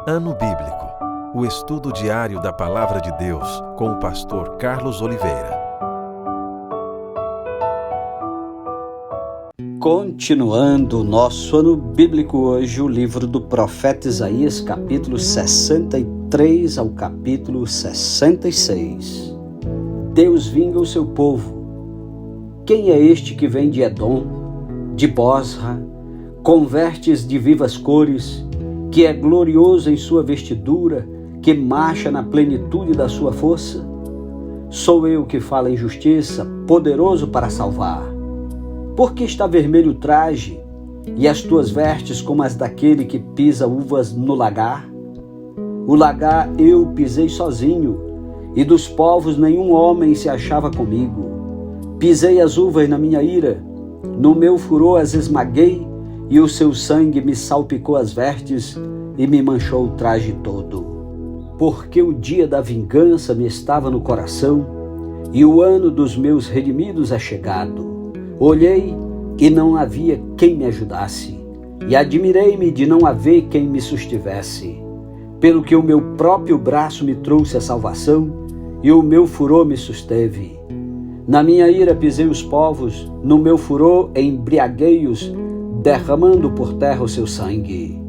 Ano Bíblico, o estudo diário da Palavra de Deus com o pastor Carlos Oliveira. Continuando o nosso ano bíblico hoje, o livro do profeta Isaías, capítulo 63 ao capítulo 66. Deus vinga o seu povo. Quem é este que vem de Edom, de Bosra, com vestes de vivas cores, que é glorioso em sua vestidura, que marcha na plenitude da sua força? Sou eu que falo em justiça, poderoso para salvar. Por que está vermelho o traje, e as tuas vestes como as daquele que pisa uvas no lagar? O lagar eu pisei sozinho, e dos povos nenhum homem se achava comigo. Pisei as uvas na minha ira, no meu furor as esmaguei, e o seu sangue me salpicou as vestes e me manchou o traje todo. Porque o dia da vingança me estava no coração, e o ano dos meus redimidos é chegado. Olhei e não havia quem me ajudasse, e admirei-me de não haver quem me sustivesse. Pelo que o meu próprio braço me trouxe a salvação, e o meu furor me susteve. Na minha ira pisei os povos, no meu furor embriaguei-os, derramando por terra o seu sangue.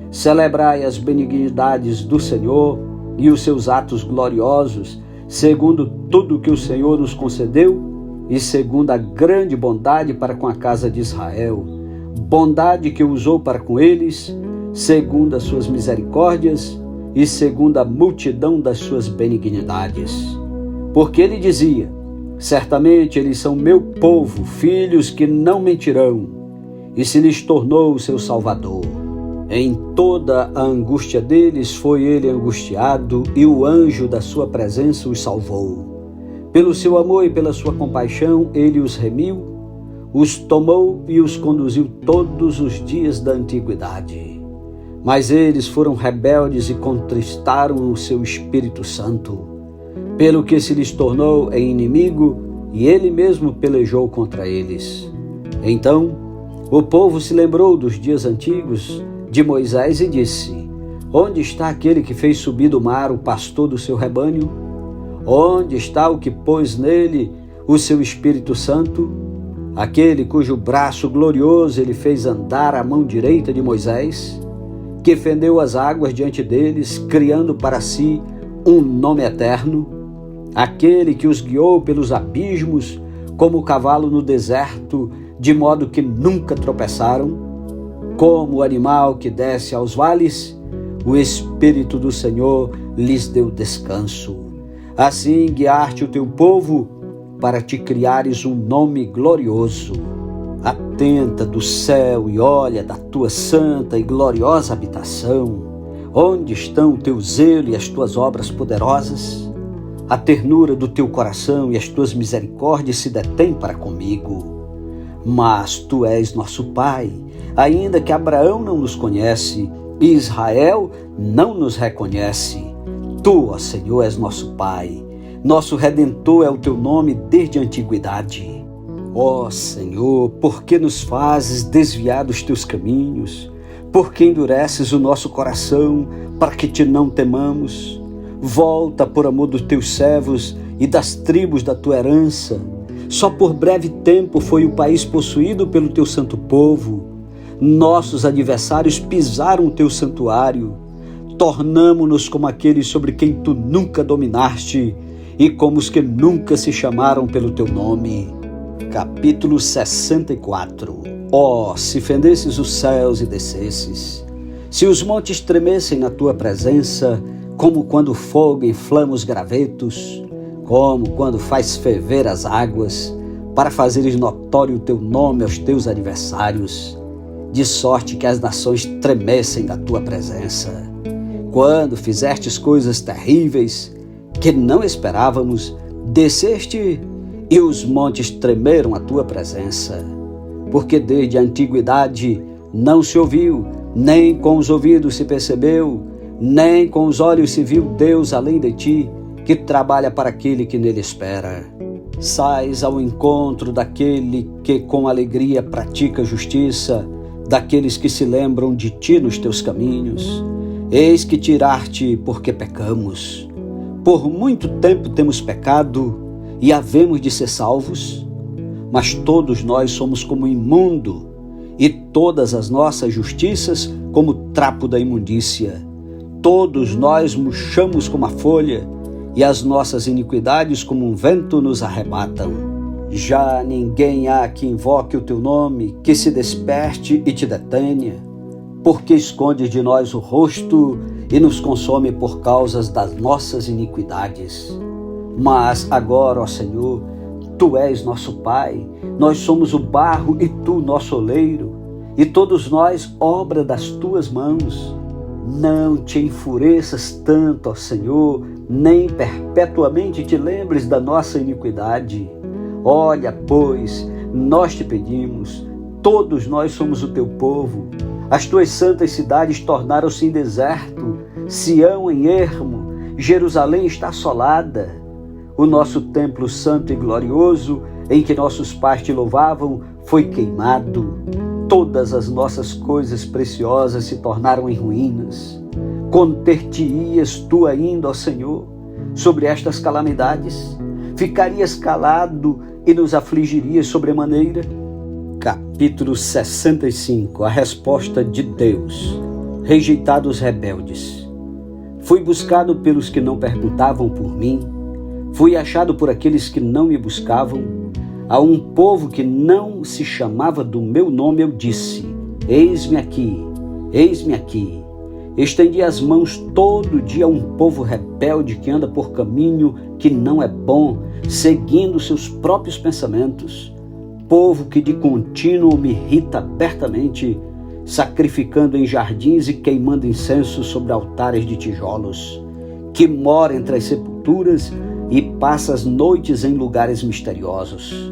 Celebrai as benignidades do Senhor e os seus atos gloriosos, segundo tudo que o Senhor nos concedeu e segundo a grande bondade para com a casa de Israel, bondade que usou para com eles, segundo as suas misericórdias e segundo a multidão das suas benignidades. Porque ele dizia: certamente eles são meu povo, filhos que não mentirão, e se lhes tornou o seu Salvador. Em toda a angústia deles foi ele angustiado, e o anjo da sua presença os salvou. Pelo seu amor e pela sua compaixão ele os remiu, os tomou e os conduziu todos os dias da antiguidade. Mas eles foram rebeldes e contristaram o seu Espírito Santo, pelo que se lhes tornou em inimigo, e ele mesmo pelejou contra eles. Então o povo se lembrou dos dias antigos de Moisés e disse: onde está aquele que fez subir do mar o pastor do seu rebanho? Onde está o que pôs nele o seu Espírito Santo? Aquele cujo braço glorioso ele fez andar à mão direita de Moisés, que fendeu as águas diante deles, criando para si um nome eterno? Aquele que os guiou pelos abismos, como o cavalo no deserto, de modo que nunca tropeçaram? Como o animal que desce aos vales, o Espírito do Senhor lhes deu descanso. Assim guiaste o teu povo, para te criares um nome glorioso. Atenta do céu e olha da tua santa e gloriosa habitação. Onde estão o teu zelo e as tuas obras poderosas? A ternura do teu coração e as tuas misericórdias se detêm para comigo. Mas tu és nosso Pai, ainda que Abraão não nos conhece e Israel não nos reconhece. Tu, ó Senhor, és nosso Pai, nosso Redentor é o teu nome desde a antiguidade. Ó Senhor, por que nos fazes desviar dos teus caminhos? Por que endureces o nosso coração para que te não temamos? Volta por amor dos teus servos e das tribos da tua herança. Só por breve tempo foi o país possuído pelo teu santo povo. Nossos adversários pisaram o teu santuário. Tornamo-nos como aqueles sobre quem tu nunca dominaste e como os que nunca se chamaram pelo teu nome. Capítulo 64. Ó, se fendesses os céus e descesses, se os montes tremessem na tua presença, como quando o fogo inflama os gravetos, como quando faz ferver as águas, para fazeres notório o teu nome aos teus adversários, de sorte que as nações tremessem da tua presença. Quando fizestes coisas terríveis que não esperávamos, desceste e os montes tremeram à tua presença. Porque desde a antiguidade não se ouviu, nem com os ouvidos se percebeu, nem com os olhos se viu Deus além de ti, que trabalha para aquele que nele espera. Sais ao encontro daquele que com alegria pratica justiça, daqueles que se lembram de ti nos teus caminhos. Eis que tirar-te porque pecamos. Por muito tempo temos pecado e havemos de ser salvos, mas todos nós somos como imundo e todas as nossas justiças como trapo da imundícia. Todos nós murchamos como a folha e as nossas iniquidades como um vento nos arrebatam. Já ninguém há que invoque o teu nome, que se desperte e te detenha, porque escondes de nós o rosto e nos consome por causas das nossas iniquidades. Mas agora, ó Senhor, Tu és nosso Pai, nós somos o barro e Tu nosso oleiro, e todos nós obra das Tuas mãos. Não te enfureças tanto, ó Senhor, nem perpetuamente te lembres da nossa iniquidade. Olha, pois, nós te pedimos, todos nós somos o Teu povo. As Tuas santas cidades tornaram-se em deserto, Sião em ermo, Jerusalém está assolada. O nosso templo santo e glorioso, em que nossos pais te louvavam, foi queimado. Todas as nossas coisas preciosas se tornaram em ruínas. Conter-te-ias tu ainda, ó Senhor, sobre estas calamidades? Ficarias calado e nos afligirias sobremaneira? Capítulo 65. A resposta de Deus. Rejeitados rebeldes. Fui buscado pelos que não perguntavam por mim. Fui achado por aqueles que não me buscavam. A um povo que não se chamava do meu nome eu disse: eis-me aqui, eis-me aqui. Estendi as mãos todo dia a um povo rebelde que anda por caminho que não é bom, seguindo seus próprios pensamentos. Povo que de contínuo me irrita abertamente, sacrificando em jardins e queimando incenso sobre altares de tijolos, que mora entre as sepulturas e passa as noites em lugares misteriosos.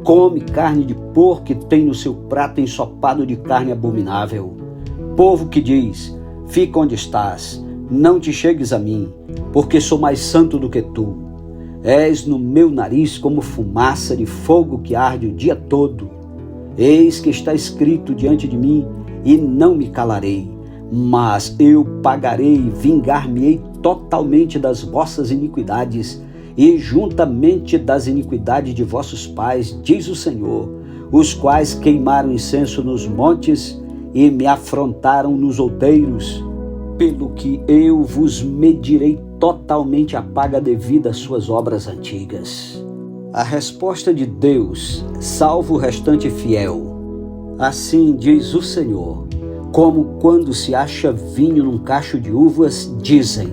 Come carne de porco e tem no seu prato ensopado de carne abominável. Povo que diz: fica onde estás, não te chegues a mim, porque sou mais santo do que tu. És no meu nariz como fumaça de fogo que arde o dia todo. Eis que está escrito diante de mim, e não me calarei, mas eu pagarei e vingar-me-ei totalmente das vossas iniquidades, e juntamente das iniquidades de vossos pais, diz o Senhor, os quais queimaram incenso nos montes e me afrontaram nos outeiros, pelo que eu vos medirei totalmente a paga devida às suas obras antigas. A resposta de Deus salva o restante fiel. Assim diz o Senhor: como quando se acha vinho num cacho de uvas, dizem: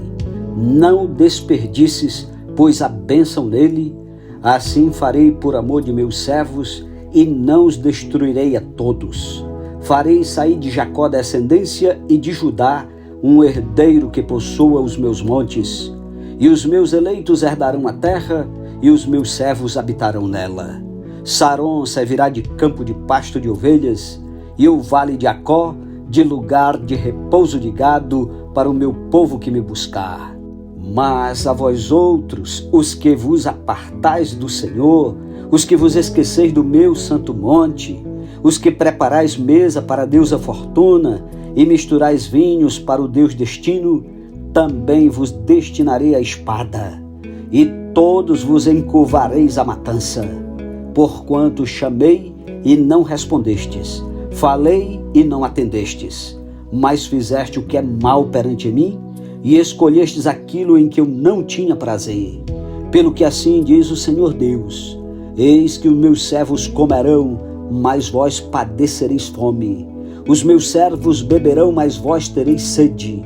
não desperdices, pois há bênção nele. Assim farei por amor de meus servos, e não os destruirei a todos. Farei sair de Jacó descendência e de Judá um herdeiro que possua os meus montes. E os meus eleitos herdarão a terra, e os meus servos habitarão nela. Saron servirá de campo de pasto de ovelhas, e o vale de Acó de lugar de repouso de gado para o meu povo que me buscar. Mas a vós outros, os que vos apartais do Senhor, os que vos esqueceis do meu santo monte, os que preparais mesa para a deusa Fortuna e misturais vinhos para o Deus Destino, também vos destinarei a espada, e todos vos encurvareis à matança. Porquanto chamei e não respondestes, falei e não atendestes, mas fizeste o que é mal perante mim, e escolhestes aquilo em que eu não tinha prazer. Pelo que assim diz o Senhor Deus: eis que os meus servos comerão, mas vós padecereis fome. Os meus servos beberão, mas vós tereis sede.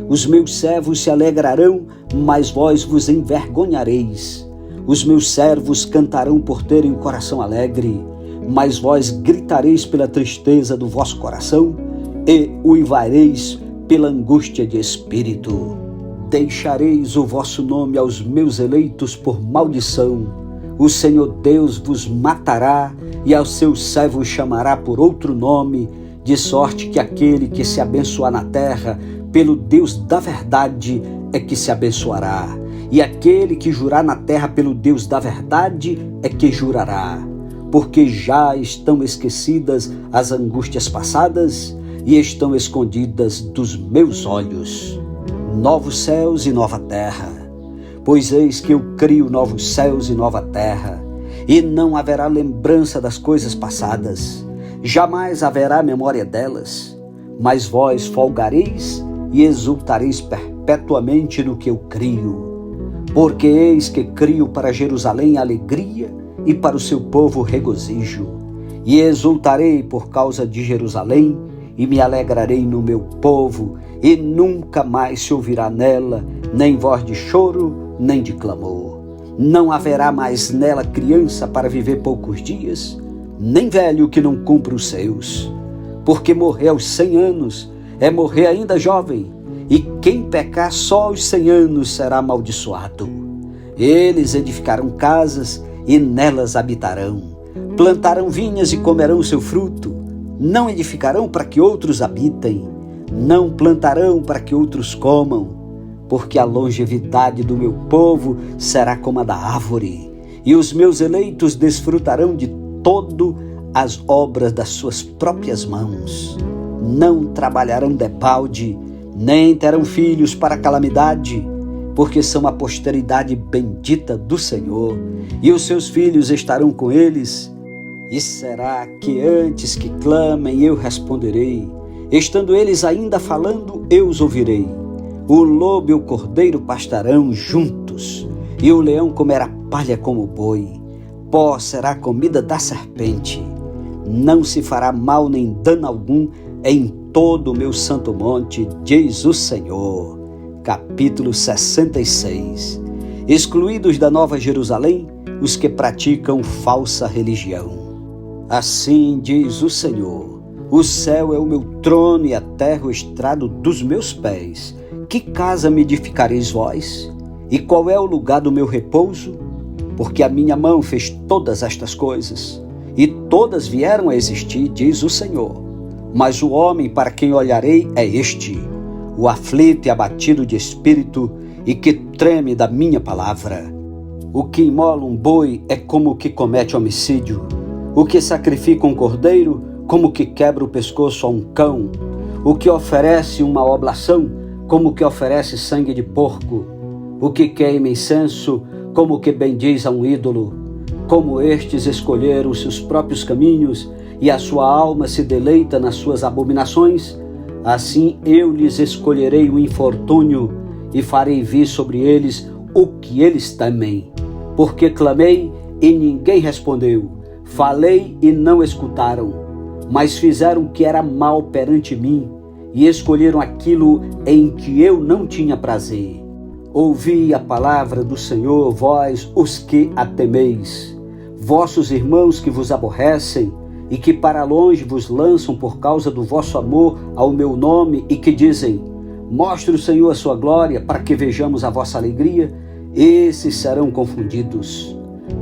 Os meus servos se alegrarão, mas vós vos envergonhareis. Os meus servos cantarão por terem o coração alegre, mas vós gritareis pela tristeza do vosso coração e uivareis pela angústia de espírito. Deixareis o vosso nome aos meus eleitos por maldição. O Senhor Deus vos matará e aos seus servos chamará por outro nome, de sorte que aquele que se abençoar na terra pelo Deus da verdade é que se abençoará, e aquele que jurar na terra pelo Deus da verdade é que jurará. Porque já estão esquecidas as angústias passadas, e estão escondidas dos meus olhos. Novos céus e nova terra. Pois eis que eu crio novos céus e nova terra, e não haverá lembrança das coisas passadas, jamais haverá memória delas. Mas vós folgareis e exultareis perpetuamente no que eu crio. Porque eis que crio para Jerusalém alegria e para o seu povo regozijo. E exultarei por causa de Jerusalém e me alegrarei no meu povo, e nunca mais se ouvirá nela nem voz de choro, nem de clamor. Não haverá mais nela criança para viver poucos dias, nem velho que não cumpra os seus. Porque morrer aos 100 anos é morrer ainda jovem, e quem pecar só aos 100 anos será amaldiçoado. Eles edificarão casas e nelas habitarão, plantarão vinhas e comerão o seu fruto. Não edificarão para que outros habitem, não plantarão para que outros comam, porque a longevidade do meu povo será como a da árvore, e os meus eleitos desfrutarão de todo as obras das suas próprias mãos. Não trabalharão debalde, nem terão filhos para calamidade, porque são a posteridade bendita do Senhor, e os seus filhos estarão com eles. E será que antes que clamem eu responderei, estando eles ainda falando eu os ouvirei. O lobo e o cordeiro pastarão juntos, e o leão comerá palha como boi. Pó será a comida da serpente. Não se fará mal nem dano algum em todo o meu santo monte, diz o Senhor. Capítulo 66. Excluídos da Nova Jerusalém, os que praticam falsa religião. Assim diz o Senhor: o céu é o meu trono e a terra o estrado dos meus pés. Que casa me edificareis vós? E qual é o lugar do meu repouso? Porque a minha mão fez todas estas coisas, e todas vieram a existir, diz o Senhor. Mas o homem para quem olharei é este, o aflito e abatido de espírito, e que treme da minha palavra. O que imola um boi é como o que comete homicídio. O que sacrifica um cordeiro, como o que quebra o pescoço a um cão. O que oferece uma oblação, como o que oferece sangue de porco. O que queima incenso, como o que bendiz a um ídolo. Como estes escolheram os seus próprios caminhos, e a sua alma se deleita nas suas abominações, assim eu lhes escolherei o infortúnio, e farei vir sobre eles o que eles temem. Porque clamei, e ninguém respondeu. Falei, e não escutaram. Mas fizeram o que era mal perante mim, e escolheram aquilo em que eu não tinha prazer. Ouvi a palavra do Senhor, vós os que a temeis, vossos irmãos que vos aborrecem, e que para longe vos lançam por causa do vosso amor ao meu nome, e que dizem: mostre o Senhor a sua glória, para que vejamos a vossa alegria. Esses serão confundidos.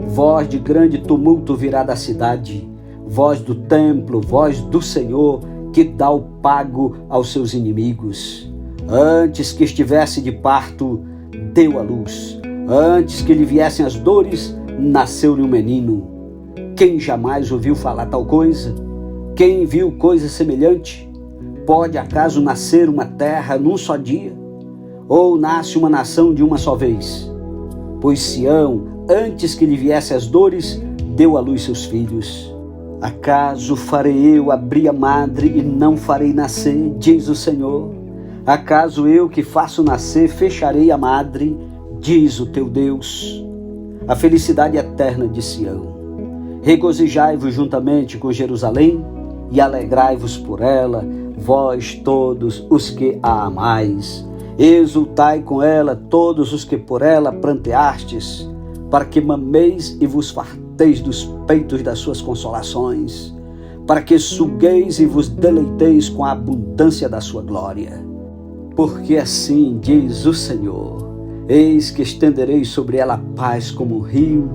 Voz de grande tumulto virá da cidade, voz do templo, voz do Senhor, que dá o pago aos seus inimigos. Antes que estivesse de parto, deu à luz. Antes que lhe viessem as dores, nasceu-lhe um menino. Quem jamais ouviu falar tal coisa? Quem viu coisa semelhante? Pode acaso nascer uma terra num só dia? Ou nasce uma nação de uma só vez? Pois Sião, antes que lhe viessem as dores, deu à luz seus filhos. Acaso farei eu abrir a madre e não farei nascer, diz o Senhor? Acaso eu que faço nascer fecharei a madre, diz o teu Deus? A felicidade eterna de Sião. Regozijai-vos juntamente com Jerusalém e alegrai-vos por ela, vós todos os que a amais. Exultai com ela todos os que por ela pranteastes, para que mameis e vos farteis dos peitos das suas consolações, para que sugueis e vos deleiteis com a abundância da sua glória. Porque assim diz o Senhor: eis que estenderei sobre ela a paz como um rio,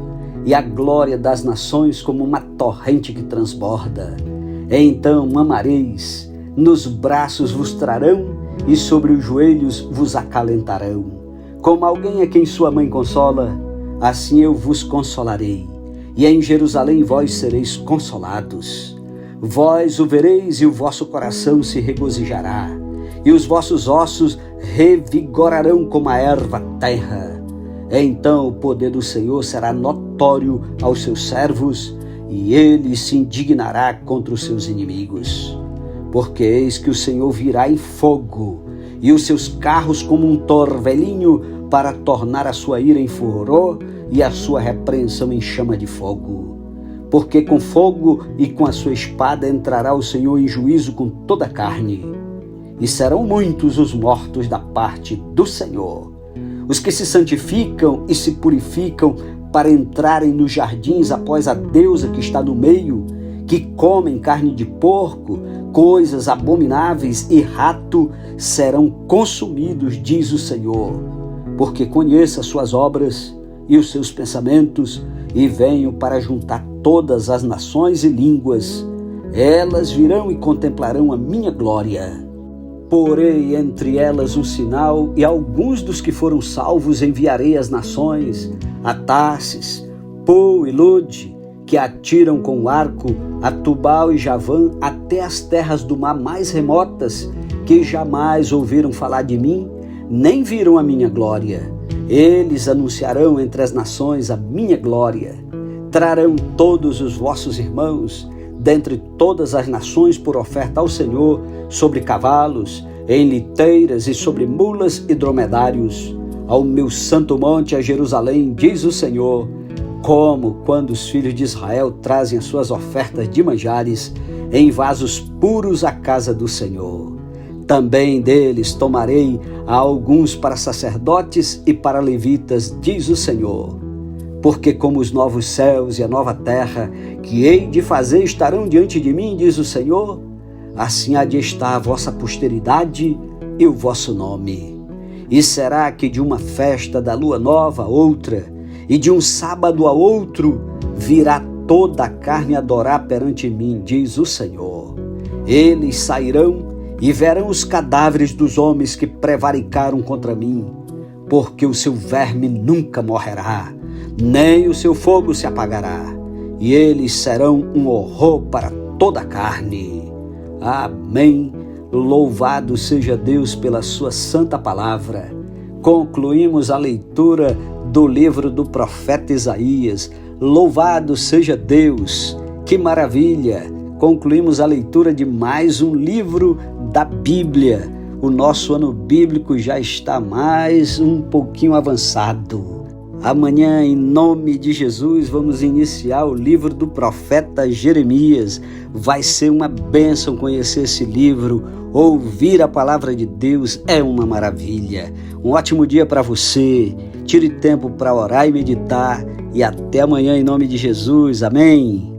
e a glória das nações como uma torrente que transborda. Então amareis, nos braços vos trarão, e sobre os joelhos vos acalentarão. Como alguém a quem sua mãe consola, assim eu vos consolarei, e em Jerusalém vós sereis consolados. Vós o vereis e o vosso coração se regozijará, e os vossos ossos revigorarão como a erva terra. Então o poder do Senhor será notório aos seus servos, e ele se indignará contra os seus inimigos. Porque eis que o Senhor virá em fogo, e os seus carros como um torvelinho, para tornar a sua ira em furor e a sua repreensão em chama de fogo. Porque com fogo e com a sua espada entrará o Senhor em juízo com toda a carne. E serão muitos os mortos da parte do Senhor, os que se santificam e se purificam para entrarem nos jardins após a deusa que está no meio, que comem carne de porco, coisas abomináveis e rato, serão consumidos, diz o Senhor. Porque conheço as suas obras e os seus pensamentos, e venho para juntar todas as nações e línguas. Elas virão e contemplarão a minha glória. Porei entre elas um sinal, e alguns dos que foram salvos enviarei às nações, a Tarsis, Pô e Lude, que atiram com o arco, a Tubal e Javã, até as terras do mar mais remotas, que jamais ouviram falar de mim, nem viram a minha glória. Eles anunciarão entre as nações a minha glória. Trarão todos os vossos irmãos, dentre todas as nações, por oferta ao Senhor, sobre cavalos, em liteiras e sobre mulas e dromedários, ao meu santo monte, a Jerusalém, diz o Senhor, como quando os filhos de Israel trazem as suas ofertas de manjares em vasos puros à casa do Senhor. Também deles tomarei a alguns para sacerdotes e para levitas, diz o Senhor. Porque como os novos céus e a nova terra que hei de fazer estarão diante de mim, diz o Senhor, assim há de estar a vossa posteridade e o vosso nome. E será que de uma festa da lua nova a outra, e de um sábado a outro, virá toda a carne adorar perante mim, diz o Senhor. Eles sairão e verão os cadáveres dos homens que prevaricaram contra mim, porque o seu verme nunca morrerá, nem o seu fogo se apagará, e eles serão um horror para toda a carne. Amém. Louvado seja Deus pela sua santa palavra. Concluímos a leitura do livro do profeta Isaías. Louvado seja Deus. Que maravilha! Concluímos a leitura de mais um livro da Bíblia. O nosso ano bíblico já está mais um pouquinho avançado. Amanhã, em nome de Jesus, vamos iniciar o livro do profeta Jeremias. Vai ser uma bênção conhecer esse livro. Ouvir a palavra de Deus é uma maravilha. Um ótimo dia para você. Tire tempo para orar e meditar. E até amanhã, em nome de Jesus. Amém.